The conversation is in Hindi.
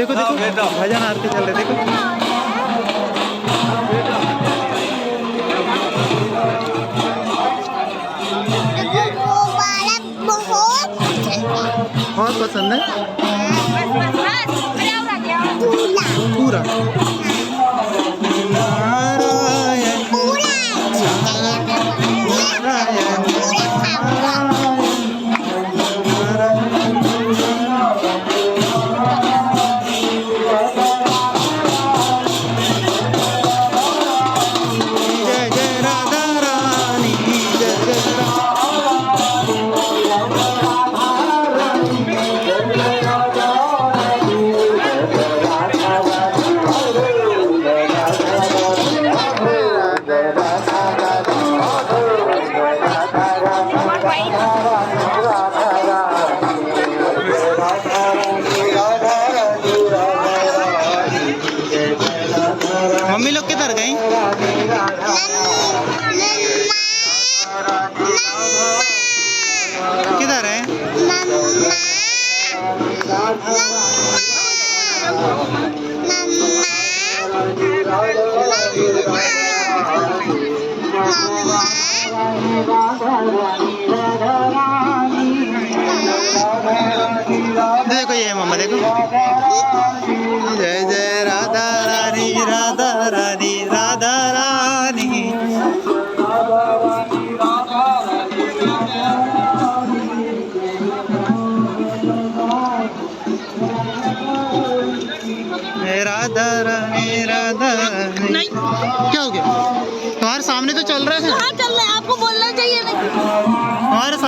देखो देखो भजन आरती चल रही देखो। बहुत पसंद है पूरा। मम्मी लोग किधर गई? किधर है? देखो ये मम्मा देखो। जय जय राधा रानी राधा रानी राधा रानी। राधा